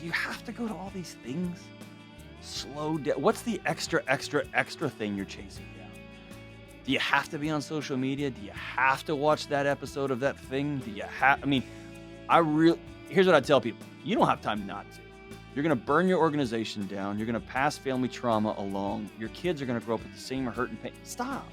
you have to go to all these things? Slow down. What's the extra thing you're chasing down? Do you have to be on social media? Do you have to watch that episode of that thing? Do you have, I mean, here's what I tell people. You don't have time not to. You're going to burn your organization down. You're going to pass family trauma along. Your kids are going to grow up with the same hurt and pain. Stop.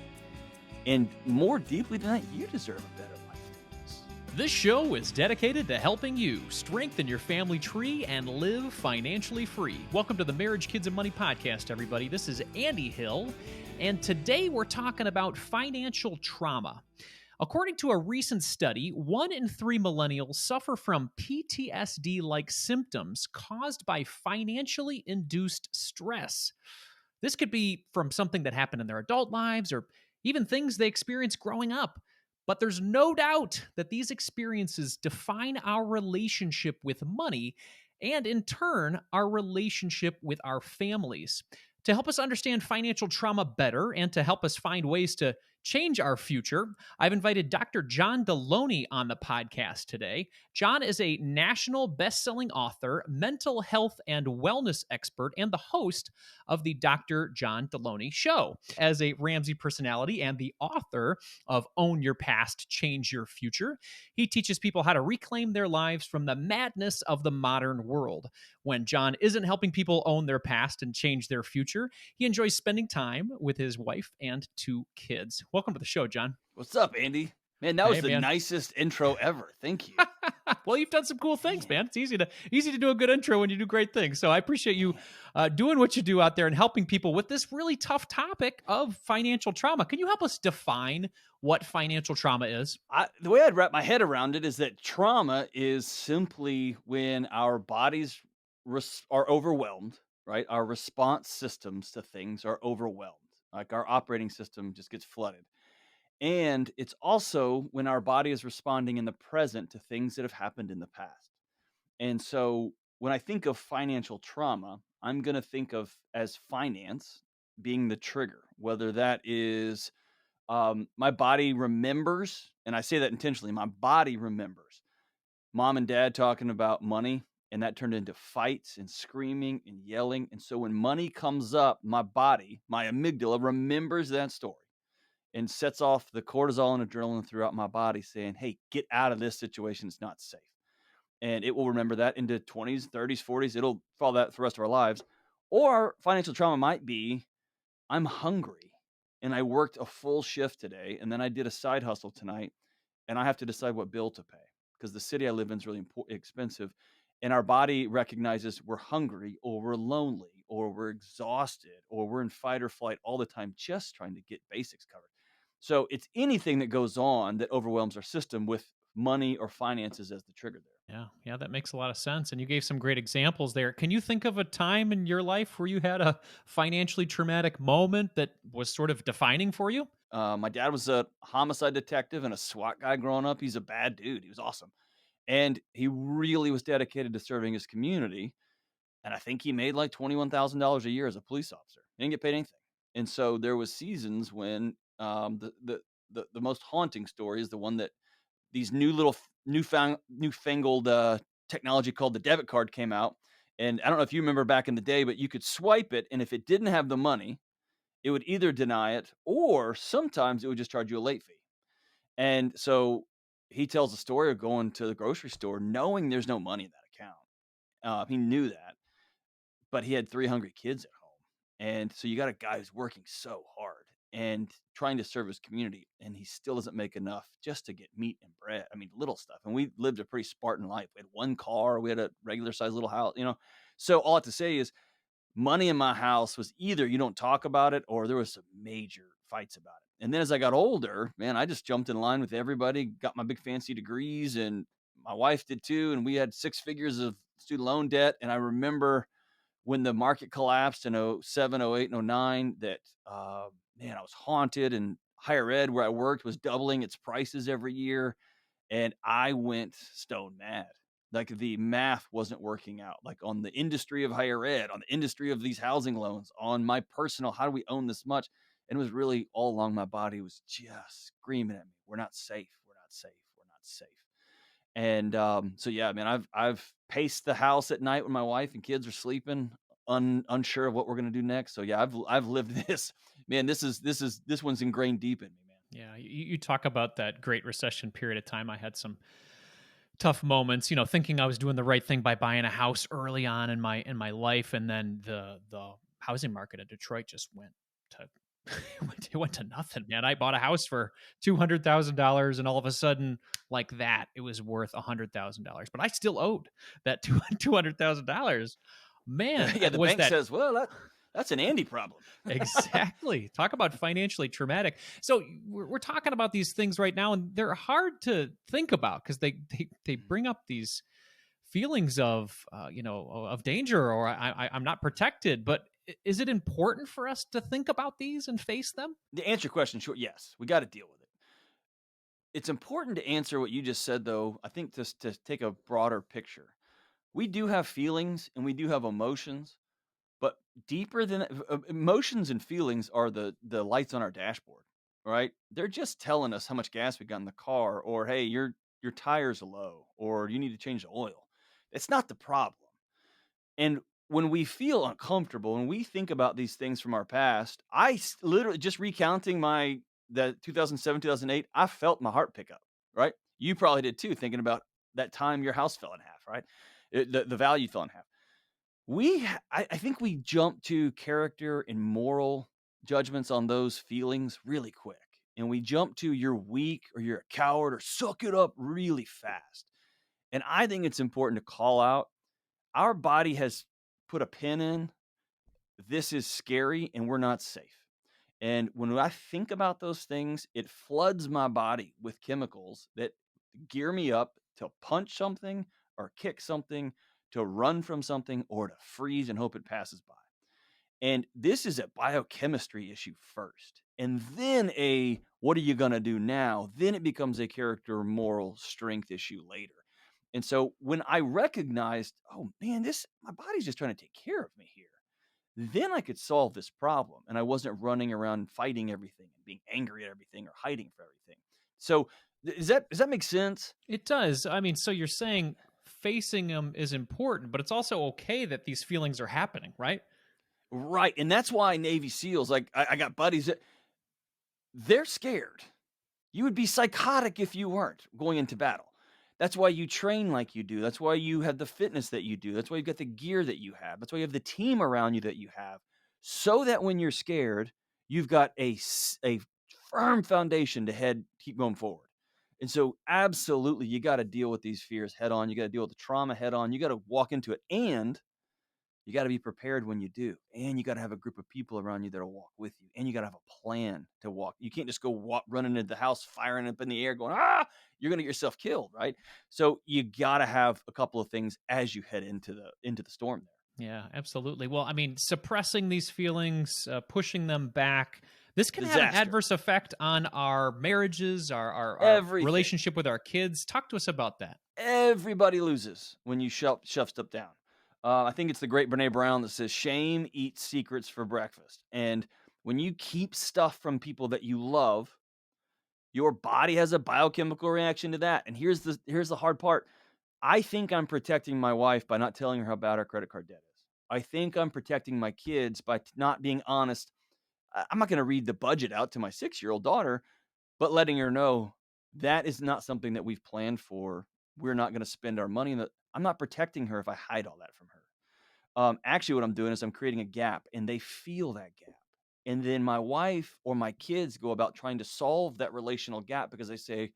And more deeply than that, you deserve a better life than this. This show is dedicated to helping you strengthen your family tree and live financially free. Welcome to the Marriage, Kids, and Money podcast, everybody. This is Andy Hill, and today we're talking about financial trauma. According to a recent study, 1 in 3 millennials suffer from PTSD-like symptoms caused by financially induced stress. This could be from something that happened in their adult lives or even things they experienced growing up. But there's no doubt that these experiences define our relationship with money and, in turn, our relationship with our families. To help us understand financial trauma better and to help us find ways to change our future, I've invited Dr. John Delony on the podcast today. John is a national best-selling author, mental health and wellness expert, and the host of the Dr. John Delony Show. As a Ramsey Personality and the author of Own Your Past, Change Your Future, he teaches people how to reclaim their lives from the madness of the modern world. When John isn't helping people own their past and change their future, he enjoys spending time with his wife and 2 kids. Welcome to the show, John. What's up, Andy? Man, that was the man. nicest intro ever. Thank you. Well, you've done some cool things, man. It's easy to do a good intro when you do great things. So I appreciate you doing what you do out there and helping people with this really tough topic of financial trauma. Can you help us define what financial trauma is? The way I'd wrap my head around it is that trauma is simply when our bodies are overwhelmed, right? Our response systems to things are overwhelmed. Like our operating system just gets flooded. And it's also when our body is responding in the present to things that have happened in the past. And so when I think of financial trauma, I'm going to think of as finance being the trigger, whether that is my body remembers, and I say that intentionally, my body remembers mom and dad talking about money, and that turned into fights and screaming and yelling. And so when money comes up, my body, my amygdala remembers that story and sets off the cortisol and adrenaline throughout my body saying, hey, get out of this situation. It's not safe. And it will remember that into 20s, 30s, 40s. It'll follow that for the rest of our lives. Or financial trauma might be, I'm hungry and I worked a full shift today. And then I did a side hustle tonight and I have to decide what bill to pay because the city I live in is really expensive. And our body recognizes we're hungry or we're lonely or we're exhausted or we're in fight or flight all the time, just trying to get basics covered. So it's anything that goes on that overwhelms our system with money or finances as the trigger there. Yeah, that makes a lot of sense. And you gave some great examples there. Can you think of a time in your life where you had a financially traumatic moment that was sort of defining for you? My dad was a homicide detective and a SWAT guy growing up. He's a bad dude. He was awesome. And he really was dedicated to serving his community. And I think he made like $21,000 a year as a police officer. He didn't get paid anything. And so there was seasons when the most haunting story is the one that these newfangled technology called the debit card came out. And I don't know if you remember back in the day, but you could swipe it. And if it didn't have the money, it would either deny it or sometimes it would just charge you a late fee. And so he tells the story of going to the grocery store, knowing there's no money in that account. He knew that, but he had 3 hungry kids at home. And so you got a guy who's working so hard and trying to serve his community, and he still doesn't make enough just to get meat and bread. I mean, little stuff. And we lived a pretty Spartan life. We had 1 car. We had a regular sized little house, So all I have to say is money in my house was either you don't talk about it or there was some major fights about it. And then as I got older, man, I just jumped in line with everybody, got my big fancy degrees, and my wife did too. And we had 6 figures of student loan debt. And I remember when the market collapsed in 07, 08, and 09 that, man, I was haunted, and higher ed where I worked was doubling its prices every year. And I went stone mad. Like the math wasn't working out, like on the industry of higher ed, on the industry of these housing loans, on my personal, how do we own this much? And it was really all along my body was just screaming at me. We're not safe. We're not safe. We're not safe. And so, yeah, man, I've pace the house at night when my wife and kids are sleeping, unsure of what we're gonna do next. So yeah, I've lived this. Man, this one's ingrained deep in me, man. Yeah, you talk about that Great Recession period of time. I had some tough moments, thinking I was doing the right thing by buying a house early on in my life, and then the housing market in Detroit just went to it went to nothing, man. I bought a house for $200,000, and all of a sudden, like that, it was worth $100,000. But I still owed that $200,000. Man, Yeah, the was bank that says, well, that's an Andy problem. exactly? Talk about financially traumatic. So we're talking about these things right now, and they're hard to think about because they bring up these feelings of of danger, or I'm not protected. But is it important for us to think about these and face them? To answer your question, short, yes, we got to deal with it. It's important to answer what you just said, though. I think just to take a broader picture, we do have feelings and we do have emotions, but deeper than emotions and feelings are the lights on our dashboard, right? They're just telling us how much gas we got in the car, or hey, your tires are low, or you need to change the oil. It's not the problem. And when we feel uncomfortable, when we think about these things from our past, literally just recounting the 2007, 2008, I felt my heart pick up, right? You probably did too, thinking about that time your house fell in half, right? The value fell in half. I think we jump to character and moral judgments on those feelings really quick. And we jump to you're weak or you're a coward or suck it up really fast. And I think it's important to call out our body has put a pin in, this is scary and we're not safe. And when I think about those things, it floods my body with chemicals that gear me up to punch something or kick something, to run from something, or to freeze and hope it passes by. And this is a biochemistry issue first. And then what are you going to do now? Then it becomes a character moral strength issue later. And so when I recognized, oh man, my body's just trying to take care of me here, then I could solve this problem. And I wasn't running around fighting everything and being angry at everything or hiding for everything. So does that make sense? It does. I mean, so you're saying facing them is important, but it's also okay that these feelings are happening, right? Right. And that's why Navy SEALs, like I got buddies that they're scared. You would be psychotic if you weren't going into battle. That's why you train like you do. That's why you have the fitness that you do. That's why you've got the gear that you have. That's why you have the team around you that you have. So that when you're scared, you've got a firm foundation to keep going forward. And so absolutely you got to deal with these fears head on. You got to deal with the trauma head on. You got to walk into it, and you got to be prepared when you do. And you got to have a group of people around you that'll walk with you. And you got to have a plan to walk. You can't just go running into the house, firing up in the air, going, you're going to get yourself killed, right? So you got to have a couple of things as you head into the storm there. Yeah, absolutely. Well, I mean, suppressing these feelings, pushing them back, this can have an Disaster. adverse effect on our marriages, our Everything. relationship with our kids. Talk to us about that. Everybody loses when you shove stuff down. I think it's the great Brene Brown that says, shame eats secrets for breakfast. And when you keep stuff from people that you love, your body has a biochemical reaction to that. And here's the hard part. I think I'm protecting my wife by not telling her how bad our credit card debt is. I think I'm protecting my kids by not being honest. I'm not going to read the budget out to my 6-year-old daughter, but letting her know that is not something that we've planned for. We're not going to spend our money. I'm not protecting her if I hide all that from her. Actually, what I'm doing is I'm creating a gap, and they feel that gap. And then my wife or my kids go about trying to solve that relational gap because they say,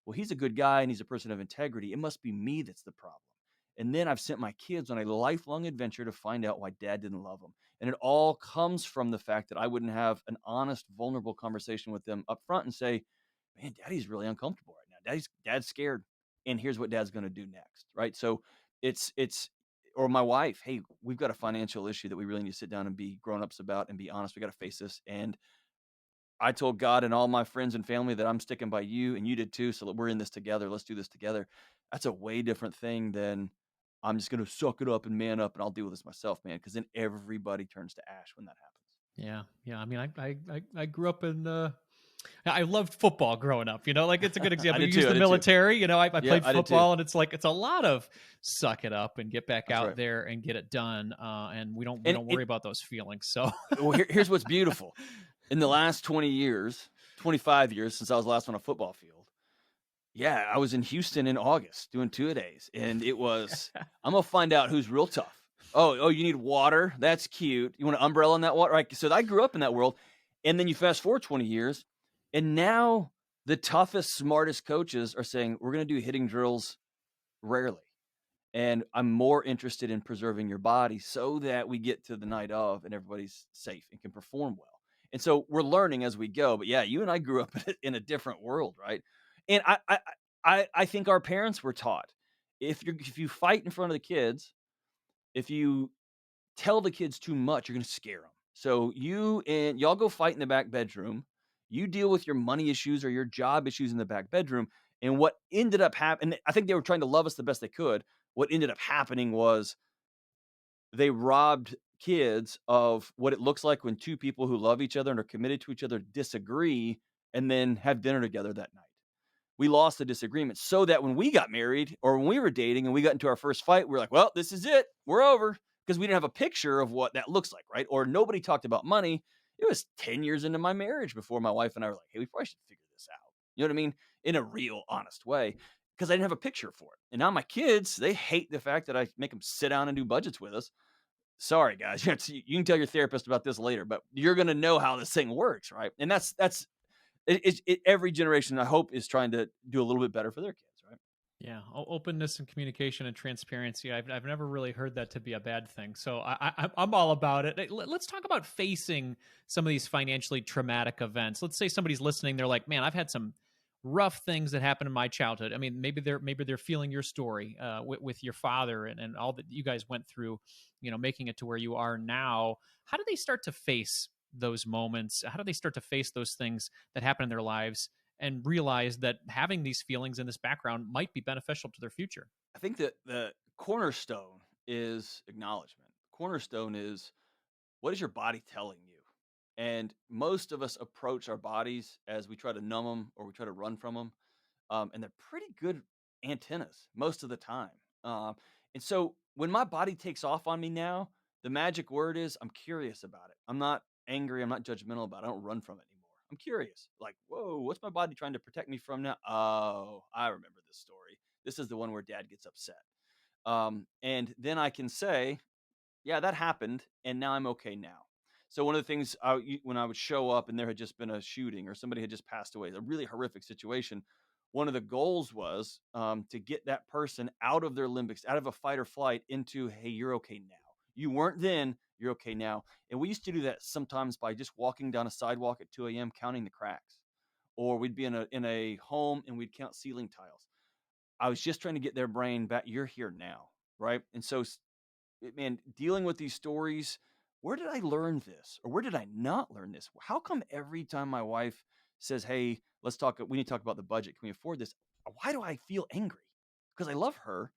well, he's a good guy and he's a person of integrity. It must be me that's the problem. And then I've sent my kids on a lifelong adventure to find out why dad didn't love them. And it all comes from the fact that I wouldn't have an honest, vulnerable conversation with them up front and say, man, daddy's really uncomfortable right now. Dad's scared. And here's what dad's going to do next. Right. So it's, or my wife, hey, we've got a financial issue that we really need to sit down and be grown-ups about and be honest. We got to face this. And I told God and all my friends and family that I'm sticking by you, and you did too. So we're in this together. Let's do this together. That's a way different thing than I'm just going to suck it up and man up and I'll deal with this myself, man. Because then everybody turns to ash when that happens. Yeah, yeah. I mean, I grew up in I loved football growing up, like it's a good I example. You did use too. the I did too. military, I Yeah, played I did too. football, and it's a lot of suck it up and get back That's out right. there and get it done. And we And don't it worry about those feelings. So well, here's what's beautiful. In the last 20 years, 25 years since I was last on a football field, yeah, I was in Houston in August doing two-a-days, and it was, I'm gonna find out who's real tough. Oh, you need water? That's cute. You want an umbrella in that water? Right. So I grew up in that world, and then you fast forward 20 years, and now the toughest, smartest coaches are saying we're gonna do hitting drills rarely. And I'm more interested in preserving your body so that we get to the night of and everybody's safe and can perform well. And so we're learning as we go. But yeah, you and I grew up in a different world, right? And I think our parents were taught, if you fight in front of the kids, if you tell the kids too much, you're going to scare them. So you and y'all go fight in the back bedroom. You deal with your money issues or your job issues in the back bedroom. And what ended up happening, I think they were trying to love us the best they could. What ended up happening was they robbed kids of what it looks like when two people who love each other and are committed to each other disagree and then have dinner together that night. We lost the disagreement so that when we got married or when we were dating and we got into our first fight, we are like, well, this is it. We're over because we didn't have a picture of what that looks like, right? Or nobody talked about money. It was 10 years into my marriage before my wife and I were like, hey, we probably should figure this out. You know what I mean? In a real, honest way because I didn't have a picture for it. And now my kids, they hate the fact that I make them sit down and do budgets with us. Sorry, guys. You can tell your therapist about this later, but you're going to know how this thing works, right? And that's every generation, I hope, is trying to do a little bit better for their kids, right? yeah, openness and communication and transparency. I've never really heard that to be a bad thing. So I'm all about it. Let's talk about facing some of these financially traumatic events. Let's say somebody's listening. They're like, man, I've had some rough things that happened in my childhood. I mean, maybe they're feeling your story with your father and all that you guys went through, making it to where you are now. How do they start to face those moments? How do they start to face those things that happen in their lives and realize that having these feelings in this background might be beneficial to their future? I think that the cornerstone is acknowledgement. Cornerstone is, what is your body telling you? And most of us approach our bodies as we try to numb them or we try to run from them. And they're pretty good antennas most of the time. And so when my body takes off on me now, the magic word is I'm curious about it. I'm not angry. I'm not judgmental about it. I don't run from it anymore. I'm curious. Like, whoa, what's my body trying to protect me from now? Oh, I remember this story. This is the one where dad gets upset. And then I can say, yeah, that happened, and now I'm okay now. So one of the things when I would show up and there had just been a shooting or somebody had just passed away, a really horrific situation, one of the goals was to get that person out of their limbics, out of a fight or flight into, hey, you're okay now. You weren't then, you're okay now. And we used to do that sometimes by just walking down a sidewalk at 2 a.m. counting the cracks, or we'd be in a home and we'd count ceiling tiles. I was just trying to get their brain back. You're here now, right? And so man, dealing with these stories, where did I learn this? Or where did I not learn this? How come every time my wife says, hey, let's talk, we need to talk about the budget. Can we afford this? Why do I feel angry? Because I love her.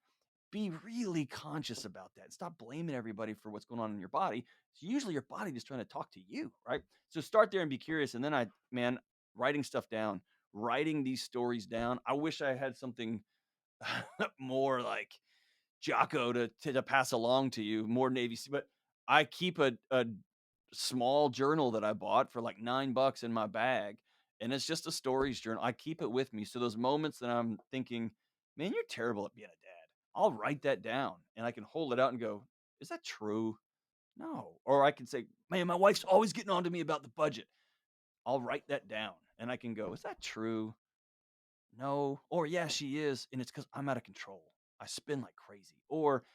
Be really conscious about that. Stop blaming everybody for what's going on in your body. It's usually your body just trying to talk to you, right? So start there and be curious. And then man, writing stuff down, writing these stories down. I wish I had something more like Jocko to pass along to you, more Navy SEAL. But I keep a small journal that I bought for like $9 in my bag, and it's just a stories journal. I keep it with me. So those moments that I'm thinking, man, you're terrible at being a dad, I'll write that down and I can hold it out and go, is that true? No. Or I can say, man, my wife's always getting on to me about the budget. I'll write that down and I can go, is that true? No. Or yeah, she is. And it's because I'm out of control. I spin like crazy. Or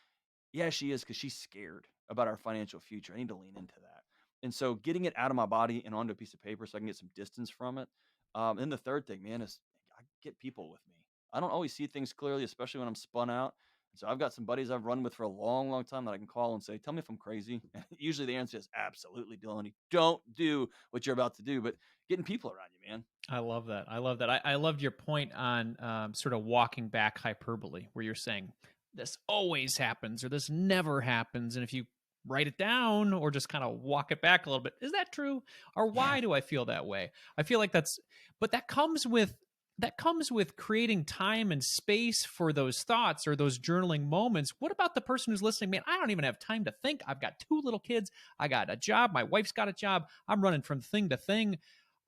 yeah, she is because she's scared about our financial future. I need to lean into that. And so getting it out of my body and onto a piece of paper so I can get some distance from it. And the third thing, man, is I get people with me. I don't always see things clearly, especially when I'm spun out. So I've got some buddies I've run with for a long, long time that I can call and say, tell me if I'm crazy. Usually the answer is absolutely, Delony. Don't do what you're about to do, but getting people around you, man. I love that. I love that. I loved your point on sort of walking back hyperbole, where you're saying this always happens or this never happens. And if you write it down or just kind of walk it back a little bit. Is that true? Or Yeah. why do I feel that way? I feel like but that comes with creating time and space for those thoughts or those journaling moments. What about the person who's listening? Man, I don't even have time to think. I've got two little kids. I got a job. My wife's got a job. I'm running from thing to thing.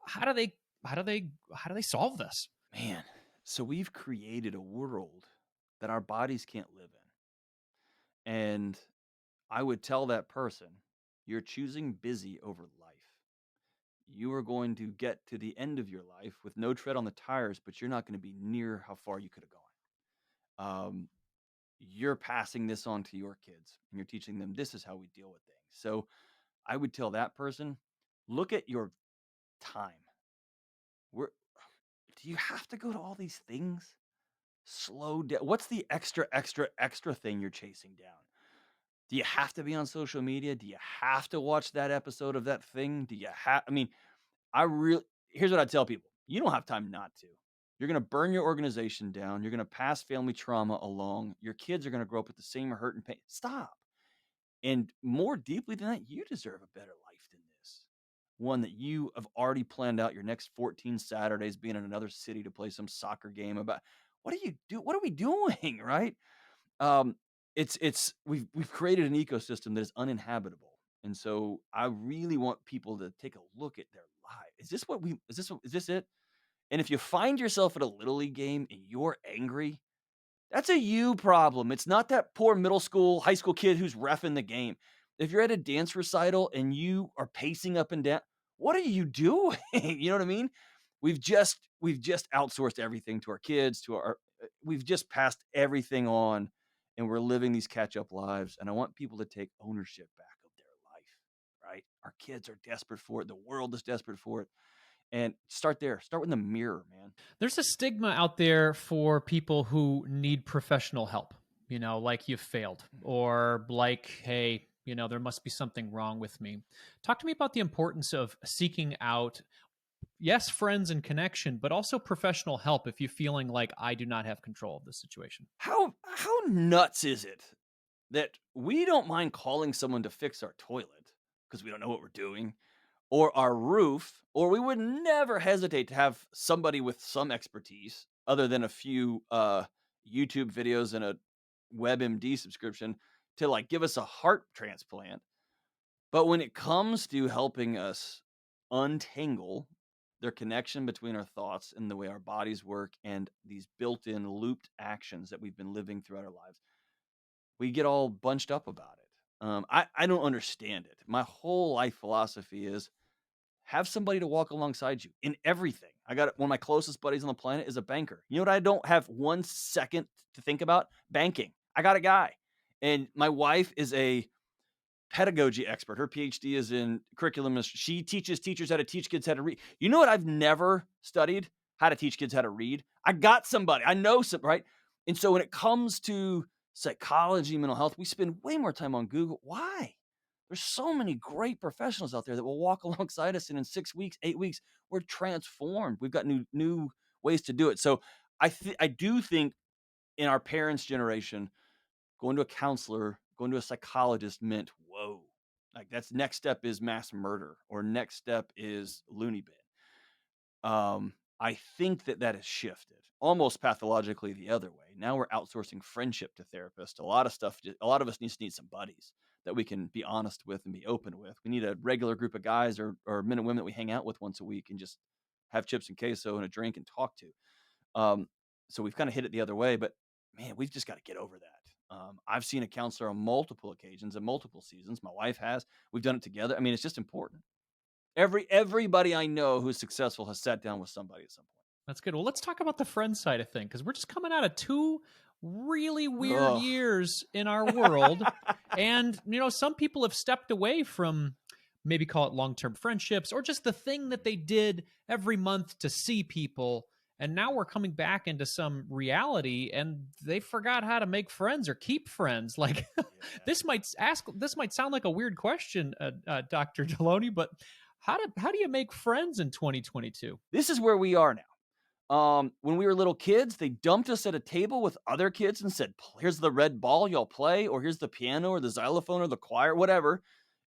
How do they how do they solve this? Man, so we've created a world that our bodies can't live in. And I would tell that person, you're choosing busy over life. You are going to get to the end of your life with no tread on the tires, but you're not going to be near how far you could have gone. You're passing this on to your kids and you're teaching them this is how we deal with things. So I would tell that person, look at your time. Where do you have to go to all these things? Slow down. What's the extra thing you're chasing down? Do you have to be on social media? Do you have to watch that episode of that thing? Do you have, I mean, I really, here's what I tell people. You don't have time not to. You're going to burn your organization down. You're going to pass family trauma along. Your kids are going to grow up with the same hurt and pain. Stop. And more deeply than that, you deserve a better life than this. One that you have already planned out your next 14 Saturdays being in another city to play some soccer game about. What do you do? What are we doing? Right? Um, it's we've created an ecosystem that is uninhabitable. And so I really want people to take a look at their life. Is this it? And if you find yourself at a little league game and you're angry, that's a you problem. It's not that poor middle school, high school kid who's reffing the game. If you're at a dance recital and you are pacing up and down, what are you doing? You know what I mean? We've just outsourced everything to our kids, to our we've just passed everything on and we're living these catch-up lives. And I want people to take ownership back of their life, right? Our kids are desperate for it. The world is desperate for it. And start there. Start with the mirror, man. There's a stigma out there for people who need professional help, like you've failed or like, hey, there must be something wrong with me. Talk to me about the importance of seeking out, yes, friends and connection, but also professional help if you're feeling like I do not have control of this situation. How nuts is it that we don't mind calling someone to fix our toilet because we don't know what we're doing, or our roof, or we would never hesitate to have somebody with some expertise other than a few YouTube videos and a WebMD subscription to like give us a heart transplant. But when it comes to helping us untangle their connection between our thoughts and the way our bodies work and these built-in looped actions that we've been living throughout our lives, we get all bunched up about it. I don't understand it. My whole life philosophy is have somebody to walk alongside you in everything. I got one of my closest buddies on the planet is a banker. You know what I don't have 1 second to think about? Banking. I got a guy. And my wife is a pedagogy expert. Her PhD is in curriculum. She teaches teachers how to teach kids how to read. You know what I've never studied? How to teach kids how to read. I got somebody. I know some, right? And so when it comes to psychology, mental health, we spend way more time on Google. Why? There's so many great professionals out there that will walk alongside us, and in 6 weeks, 8 weeks, we're transformed. We've got new ways to do it. So I do think in our parents' generation, going to a counselor, going to a psychologist meant, whoa, like that's next step is mass murder or next step is loony bin. I think that has shifted almost pathologically the other way. Now we're outsourcing friendship to therapists. A lot of stuff, a lot of us need some buddies that we can be honest with and be open with. We need a regular group of guys or men and women that we hang out with once a week and just have chips and queso and a drink and talk to. So we've kind of hit it the other way, but man, we've just got to get over that. I've seen a counselor on multiple occasions and multiple seasons. My wife has. We've done it together. I mean, it's just important. Everybody I know who's successful has sat down with somebody at some That's good. Well, let's talk about the friend side of things because we're just coming out of two really point. weird Ugh. years in our world. And, some people have stepped away from maybe call it long term friendships or just the thing that they did every month to see people. And now we're coming back into some reality and they forgot how to make friends or keep friends. Like Yeah. this might sound like a weird question, Dr. Delony, but how do you make friends in 2022? This is where we are now. When we were little kids, they dumped us at a table with other kids and said, Here's the red ball, y'all play, or here's the piano or the xylophone or the choir, whatever."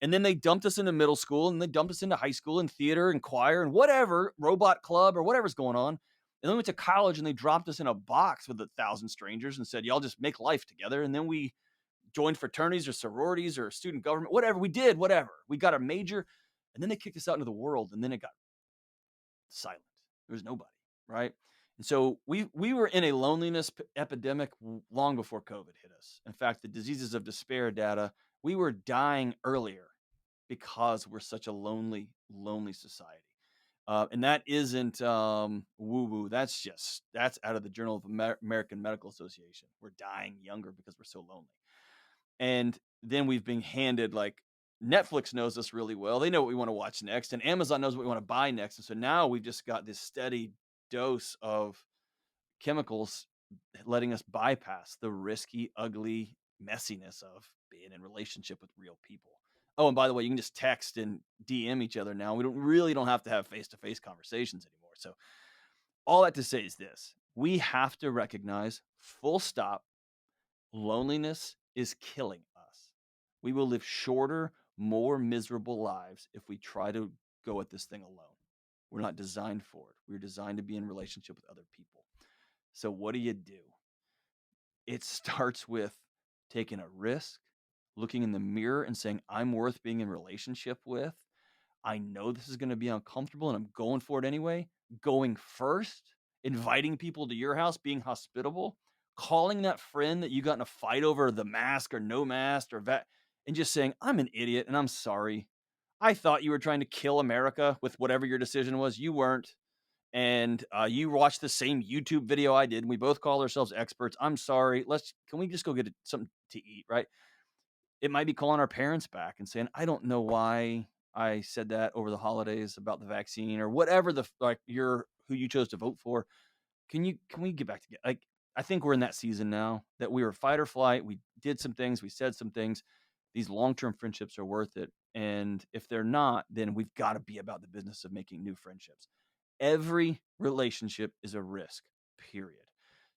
And then they dumped us into middle school and they dumped us into high school and theater and choir and whatever, robot club or whatever's going on. And then we went to college and they dropped us in a box with 1,000 strangers and said, "Y'all just make life together." And then we joined fraternities or sororities or student government, whatever. We did, whatever. We got a major. And then they kicked us out into the world. And then it got silent. There was nobody, right? And so we were in a loneliness epidemic long before COVID hit us. In fact, the diseases of despair data, we were dying earlier because we're such a lonely society. And that isn't woo woo. That's out of the Journal of American Medical Association. We're dying younger because we're so lonely. And then we've been handed like Netflix knows us really well. They know what we want to watch next, and Amazon knows what we want to buy next. And so now we've just got this steady dose of chemicals letting us bypass the risky, ugly messiness of being in relationship with real people. Oh, and by the way, you can just text and DM each other now. We don't have to have face-to-face conversations anymore. So all that to say is this: we have to recognize, full stop, loneliness is killing us. We will live shorter, more miserable lives if we try to go at this thing alone. We're not designed for it. We're designed to be in relationship with other people. So what do? It starts with taking a risk, looking in the mirror and saying, I'm worth being in relationship with. I know this is going to be uncomfortable and I'm going for it anyway. Going first, inviting people to your house, being hospitable, calling that friend that you got in a fight over the mask or no mask or that, and just saying, I'm an idiot and I'm sorry. I thought you were trying to kill America with whatever your decision was. You weren't. And you watched the same YouTube video I did. And we both call ourselves experts. I'm sorry. Can we just go get something to eat? Right. It might be calling our parents back and saying, I don't know why I said that over the holidays about the vaccine or whatever who you chose to vote for. Can we get back together? Like, I think we're in that season now that we were fight or flight. We did some things, we said some things. These long-term friendships are worth it. And if they're not, then we've got to be about the business of making new friendships. Every relationship is a risk, period.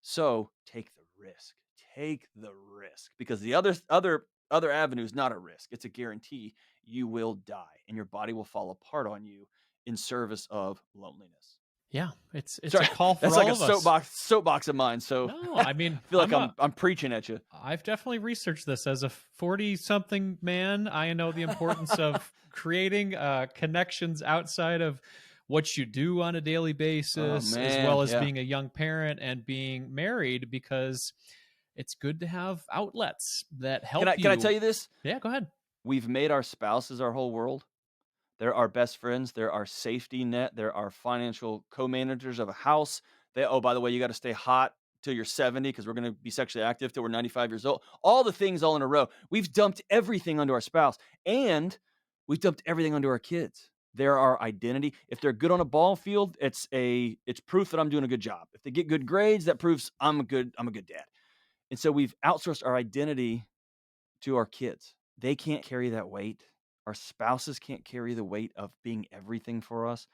So take the risk. Take the risk because the other avenue is not a risk. It's a guarantee you will die and your body will fall apart on you in service of loneliness. Yeah, it's Sorry, a call for that's like all a of us. soapbox of mine. So No, I I mean, feel like I'm preaching at you. I've definitely researched this as a 40-something man. I know the importance of creating connections outside of what you do on a daily Oh basis, as man, well as yeah. being a young parent and being married, because it's good to have outlets that help Can I you. tell you this? Yeah, go ahead. We've made our spouses our whole world. They're our best friends. They're our safety net. They're our financial co-managers of a house. Oh, by the way, you got to stay hot till you're 70 because we're going to be sexually active till we're 95 years old. All the things all in a row. We've dumped everything onto our spouse and we've dumped everything onto our kids. They're our identity. If they're good on a ball field, it's proof that I'm doing a good job. If they get good grades, that proves I'm a good dad. And so we've outsourced our identity to our kids. They can't carry that weight. Our spouses can't carry the weight of being everything for us.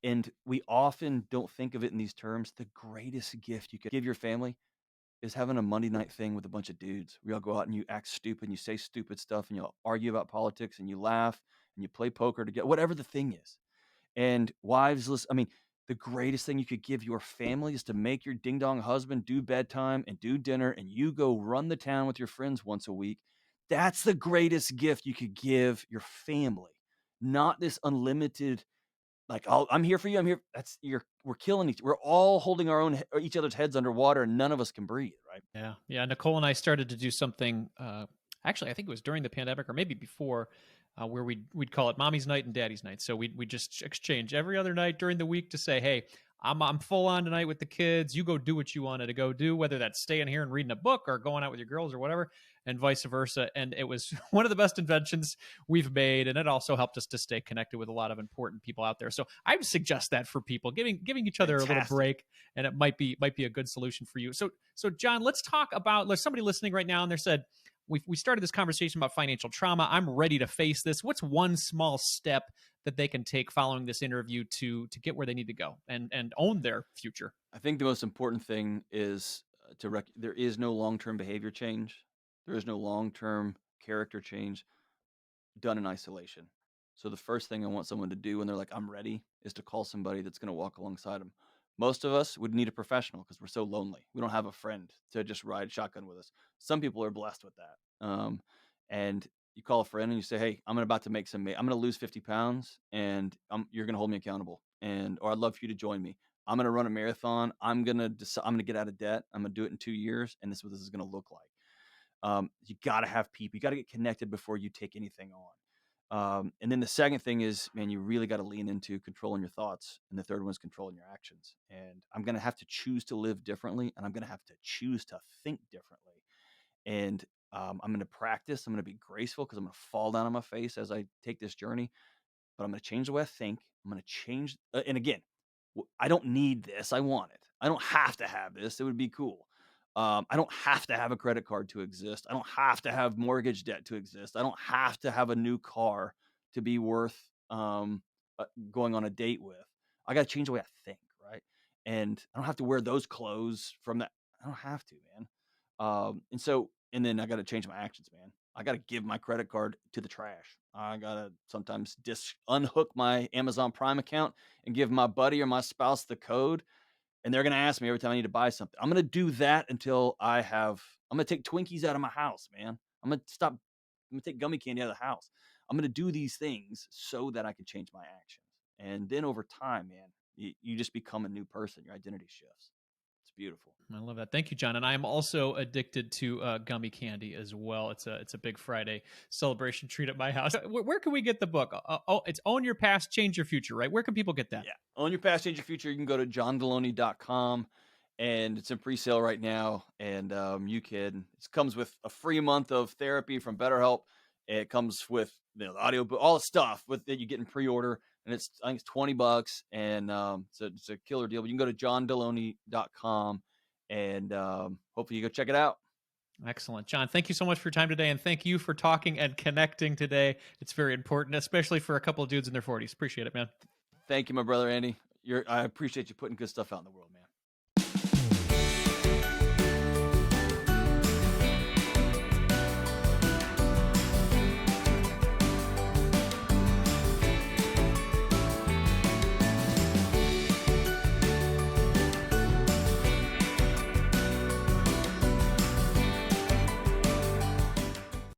And we often don't think of it in these terms. The greatest gift you could give your family is having a Monday night thing with a bunch of dudes. We all go out and you act stupid and you say stupid stuff and you'll argue about politics and you laugh and you play poker together, whatever the thing is. And wives, listen, I mean, the greatest thing you could give your family is to make your ding dong husband do bedtime and do dinner and you go run the town with your friends once a week. That's the greatest gift you could give your family, not this unlimited, like, oh, I'm here for you. I'm here. We're killing we're all holding each other's heads underwater and none of us can breathe. Right. Yeah, yeah. Nicole and I started to do something. Actually, I think it was during the pandemic or maybe before, where we'd call it Mommy's Night and Daddy's Night. So we just exchange every other night during the week to say, hey, I'm full on tonight with the kids. You go do what you wanted to go do, whether that's staying here and reading a book or going out with your girls or whatever, and vice versa. And it was one of the best inventions we've made, and it also helped us to stay connected with a lot of important people out there. So I would suggest that for people, giving each other a little break, and it might be a good solution for you. So John, let's talk about. There's somebody listening right now, and they said, we started this conversation about financial trauma. I'm ready to face this. What's one small step that they can take following this interview to get where they need to go and own their future? I think the most important thing is there is no long-term behavior change. There is no long-term character change done in isolation. So the first thing I want someone to do when they're like, I'm ready, is to call somebody that's going to walk alongside them. Most of us would need a professional because we're so lonely. We don't have a friend to just ride shotgun with us. Some people are blessed with that. And you call a friend and you say, hey, I'm about to make I'm going to lose 50 pounds and you're going to hold me accountable. Or I'd love for you to join me. I'm going to run a marathon. I'm going to decide, I'm going to get out of debt. I'm going to do it in 2 years. And this is what this is going to look like. You got to have people. You got to get connected before you take anything on. And then the second thing is, man, you really got to lean into controlling your thoughts. And the third one is controlling your actions. And I'm going to have to choose to live differently. And I'm going to have to choose to think differently. And I'm going to practice. I'm going to be graceful because I'm going to fall down on my face as I take this journey. But I'm going to change the way I think. I'm going to change. And again, I don't need this. I want it. I don't have to have this. It would be cool. I don't have to have a credit card to exist. I don't have to have mortgage debt to exist. I don't have to have a new car to be worth going on a date with. I got to change the way I think, right? And I don't have to wear those clothes from that. I don't have to, man. And then I got to change my actions, man. I got to give my credit card to the trash. I got to sometimes unhook my Amazon Prime account and give my buddy or my spouse the code. And they're going to ask me every time I need to buy something. I'm going to do that until I'm going to take Twinkies out of my house, man. I'm going to take gummy candy out of the house. I'm going to do these things so that I can change my actions. And then over time, man, you just become a new person. Your identity shifts. It's beautiful. I love that. Thank you, John. And I am also addicted to gummy candy as well. It's a big Friday celebration treat at my house. Where can we get the book? It's Own Your Past, Change Your Future, right? Where can people get that? Yeah. Own Your Past, Change Your Future. You can go to johndelony.com and it's in pre-sale right now. And it comes with a free month of therapy from BetterHelp. It comes with the audio book, all the stuff that you get in pre-order. And I think it's $20 and it's a killer deal. But you can go to johndelony.com and hopefully you go check it out. Excellent. John, thank you so much for your time today. And thank you for talking and connecting today. It's very important, especially for a couple of dudes in their 40s. Appreciate it, man. Thank you, my brother, Andy. I appreciate you putting good stuff out in the world, man.